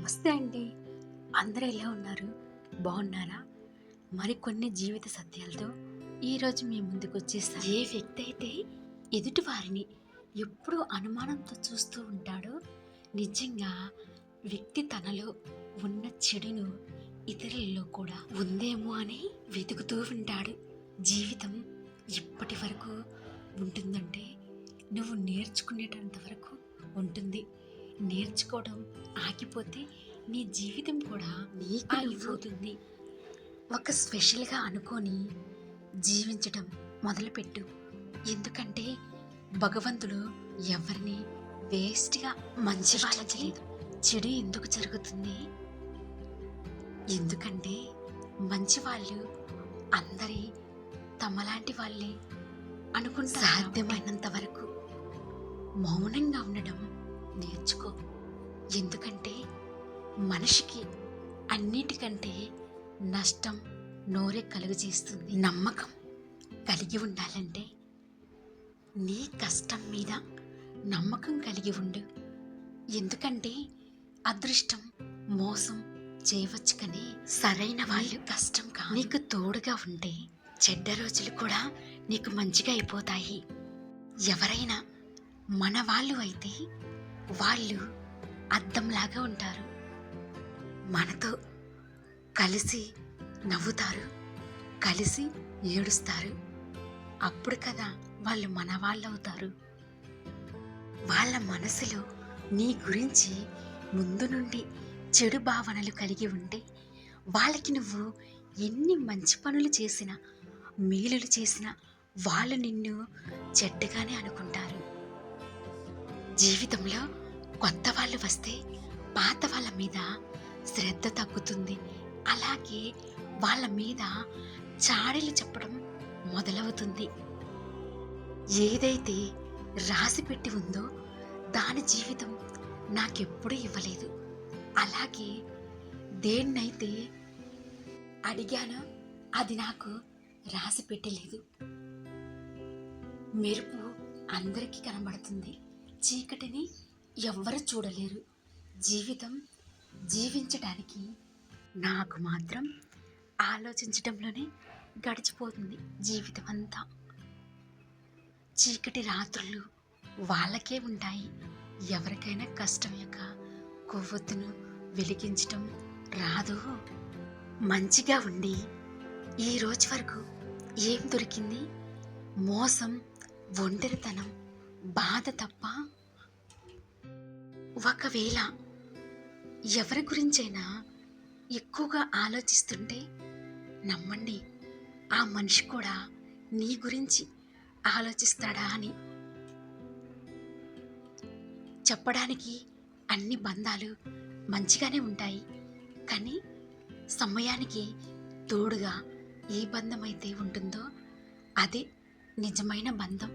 నమస్తే అండి. అందరూ ఎలా ఉన్నారు? బాగున్నారా? మరికొన్ని జీవిత సత్యాలతో ఈరోజు మీ ముందుకొచ్చేస్తాను. ఏ వ్యక్తి అయితే ఎదుటి వారిని ఎప్పుడూ అనుమానంతో చూస్తూ ఉంటాడో నిజంగా వ్యక్తి తనలో ఉన్న చెడును ఇతరులలో కూడా ఉందేమో అని వెతుకుతూ ఉంటాడు. జీవితం ఇప్పటి వరకు ఉంటుందంటే నువ్వు నేర్చుకునేటంత వరకు ఉంటుంది. నేర్చుకోవడం ఆగిపోతే నీ జీవితం కూడా నీకు ఆగిపోతుంది. ఒక స్పెషల్గా అనుకొని జీవించడం మొదలుపెట్టు. ఎందుకంటే భగవంతుడు ఎవరిని వేస్ట్గా మంచి వాళ్ళలేదు. చెడు ఎందుకు జరుగుతుంది? ఎందుకంటే మంచి వాళ్ళు అందరి తమలాంటి వాళ్ళే అనుకుంటా. సాధ్యమైనంత వరకు మౌనంగా ఉండడం నేర్చుకో. ఎందుకంటే మనిషికి అన్నిటికంటే నష్టం నోరే కలుగజేస్తుంది. నమ్మకం కలిగి ఉండాలంటే నీ కష్టం మీద నమ్మకం కలిగి ఉండు. ఎందుకంటే అదృష్టం మోసం చేయవచ్చు, కానీ సరైన వాళ్ళు కష్టం కాదు. నీకు తోడుగా ఉంటే చెడ్డ రోజులు కూడా నీకు మంచిగా అయిపోతాయి. ఎవరైనా మన వాళ్ళు అయితే వాళ్ళు అద్దంలాగా ఉంటారు. మనతో కలిసి నవ్వుతారు, కలిసి ఏడుస్తారు. అప్పుడు కదా వాళ్ళు మన వాళ్ళు అవుతారు. వాళ్ళ మనసులో నీ గురించి ముందు నుండి చెడు భావనలు కలిగి ఉంటే వాళ్ళకి నువ్వు ఎన్ని మంచి పనులు చేసినా మేలులు చేసినా వాళ్ళు నిన్ను చెడ్డగానే అనుకుంటారు. జీవితంలో కొత్త వాళ్ళు వస్తే పాత వాళ్ళ మీద శ్రద్ధ తగ్గుతుంది. అలాగే వాళ్ళ మీద చాడీలు చెప్పడం మొదలవుతుంది. ఏదైతే రాసి పెట్టి ఉందో దాని జీవితం నాకెప్పుడూ ఇవ్వలేదు. అలాగే దేన్నైతే అడిగానో అది నాకు రాసి పెట్టలేదు. మెరుపు అందరికీ కనబడుతుంది, చీకటిని ఎవ్వరు చూడలేరు. జీవితం జీవించడానికి నాకు మాత్రం ఆలోచించడంలోనే గడిచిపోతుంది జీవితం అంతా. చీకటి రాత్రులు వాళ్ళకే ఉంటాయి. ఎవరికైనా కష్టం యొక్క కొవ్వొత్తును వెలిగించటం రాదు. మంచిగా ఉండి ఈ రోజు వరకు ఏం దొరికింది? మోసం, ఒంటరితనం, బాధ తప్ప. ఒకవేళ ఎవరి గురించైనా ఎక్కువగా ఆలోచిస్తుంటే నమ్మండి, ఆ మనిషి కూడా నీ గురించి ఆలోచిస్తాడా అని. చెప్పడానికి అన్ని బంధాలు మంచిగానే ఉంటాయి, కానీ సమయానికి తోడుగా ఏ బంధం అయితే ఉంటుందో అదే నిజమైన బంధం.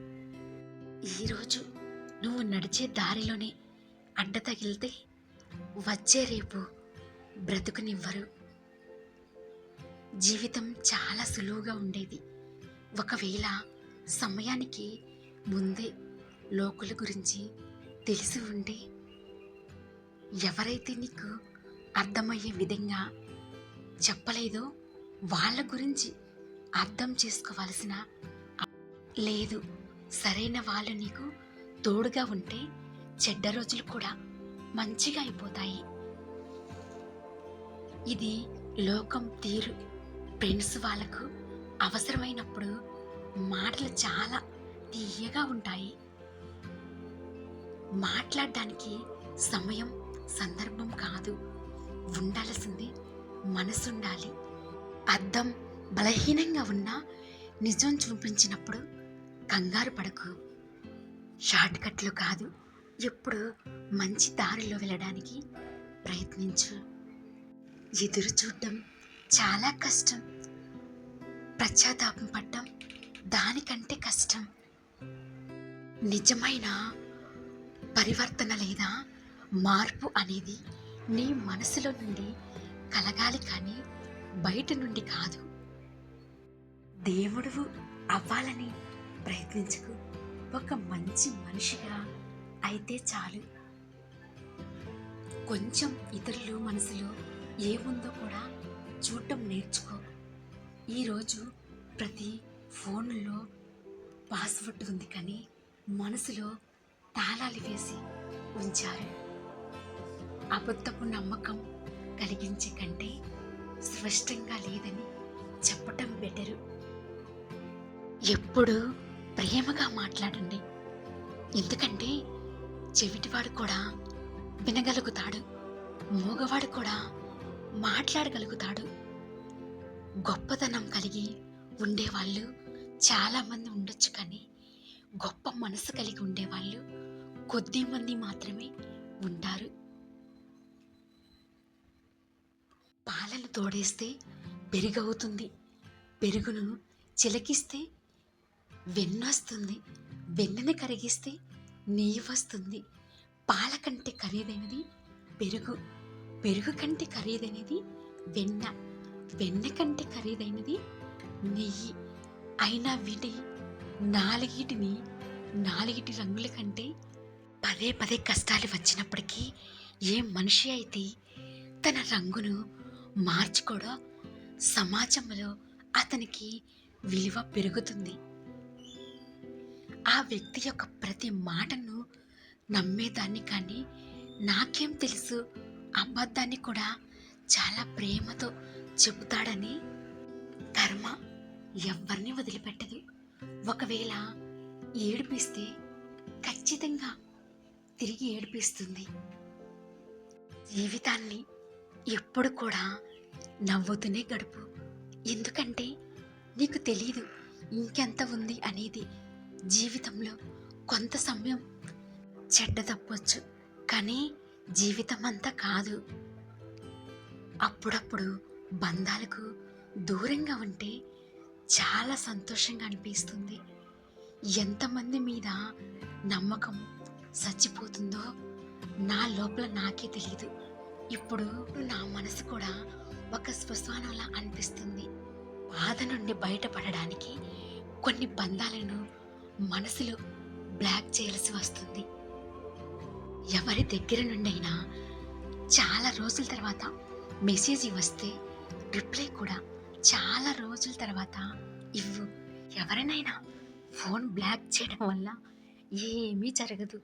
ఈరోజు నువ్వు నడిచే దారిలోనే అడ్డ తగిలితే వచ్చే రేపు బ్రతుకునివ్వరు. జీవితం చాలా సులువుగా ఉండేది ఒకవేళ సమయానికి ముందే లోకుల గురించి తెలిసి ఉంటే. ఎవరైతే నీకు అర్థమయ్యే విధంగా చెప్పలేదో వాళ్ళ గురించి అర్థం చేసుకోవాల్సిన లేదు. సరైన వాళ్ళు నీకు తోడుగా ఉంటే చెడ్డ రోజులు కూడా మంచిగా అయిపోతాయి. ఇది లోకం తీరు. ఫ్రెండ్స్ వాళ్ళకు అవసరమైనప్పుడు మాటలు చాలా తీయగా ఉంటాయి. మాట్లాడడానికి సమయం సందర్భం కాదు, ఉండాల్సింది మనసుండాలి. అద్దం బలహీనంగా ఉన్నా నిజం చూపించినప్పుడు కంగారు పడకు. షార్ట్ కట్లు కాదు, ఎప్పుడు మంచి దారిలో వెళ్ళడానికి ప్రయత్నించు. ఎదురు చూడడం చాలా కష్టం, పశ్చాత్తాపం పడడం దానికంటే కష్టం. నిజమైన పరివర్తన లేదా మార్పు అనేది నీ మనసులో నుండి కలగాలి, కానీ బయట నుండి కాదు. దేవుడు అవ్వాలని ప్రయత్నించకు, ఒక మంచి మనిషిగా అయితే చాలు. కొంచెం ఇతరులు మనసులో ఏముందో కూడా చూడటం నేర్చుకో. ఈరోజు ప్రతి ఫోన్లో పాస్వర్డ్ ఉంది, కానీ మనసులో తాళాలు వేసి ఉంచారు. అబద్ధపు నమ్మకం కలిగించే కంటే స్పష్టంగా లేదని చెప్పటం బెటరు. ఎప్పుడు ప్రేమగా మాట్లాడండి, ఎందుకంటే చెవిటివాడు కూడా వినగలుగుతాడు, మూగవాడు కూడా మాట్లాడగలుగుతాడు. గొప్పతనం కలిగి ఉండేవాళ్ళు చాలామంది ఉండొచ్చు, కానీ గొప్ప మనసు కలిగి ఉండేవాళ్ళు కొద్ది మంది మాత్రమే ఉంటారు. పాలను తోడేస్తే పెరుగవుతుంది, పెరుగును చిలకిస్తే వెన్నొస్తుంది, వెన్నని కరిగిస్తే నెయ్యి వస్తుంది. పాల కంటే ఖరీదైనది పెరుగు, పెరుగు కంటే ఖరీదైనది వెన్న, వెన్న కంటే ఖరీదైనది నెయ్యి. అయినా వీటి నాలుగిటి రంగుల కంటే పదే పదే కష్టాలు వచ్చినప్పటికీ ఏ మనిషి అయితే తన రంగును మార్చుకోడో సమాజంలో అతనికి విలువ పెరుగుతుంది. ఆ వ్యక్తి యొక్క ప్రతి మాటను నమ్మేదాన్ని, కానీ నాకేం తెలుసు అబద్ధాన్ని కూడా చాలా ప్రేమతో చెబుతాడని కర్మ ఎవరిని వదిలిపెట్టదు. ఒకవేళ ఏడిపిస్తే ఖచ్చితంగా తిరిగి ఏడిపిస్తుంది. జీవితాన్ని ఎప్పుడు కూడా నవ్వుతూనే గడుపు, ఎందుకంటే నీకు తెలీదు ఇంకెంత ఉంది అనేది. జీవితంలో కొంత సమయం చెడ్డ తప్పొచ్చు, కానీ జీవితం అంతా కాదు. అప్పుడప్పుడు బంధాలకు దూరంగా ఉంటే చాలా సంతోషంగా అనిపిస్తుంది. ఎంతమంది మీద నమ్మకం చచ్చిపోతుందో నా లోపల నాకే తెలియదు. ఇప్పుడు నా మనసు కూడా ఒక శ్మశానంలా అనిపిస్తుంది. బాధ నుండి బయటపడడానికి కొన్ని బంధాలను మనసులో బ్లాక్ చేయాల్సి వస్తుంది. ఎవరి దగ్గర నుండైనా చాలా రోజుల తర్వాత మెసేజ్ వస్తే రిప్లై కూడా చాలా రోజుల తర్వాత ఇవ్వు. ఎవరినైనా ఫోన్ బ్లాక్ చేయడం వల్ల ఏమీ జరగదు.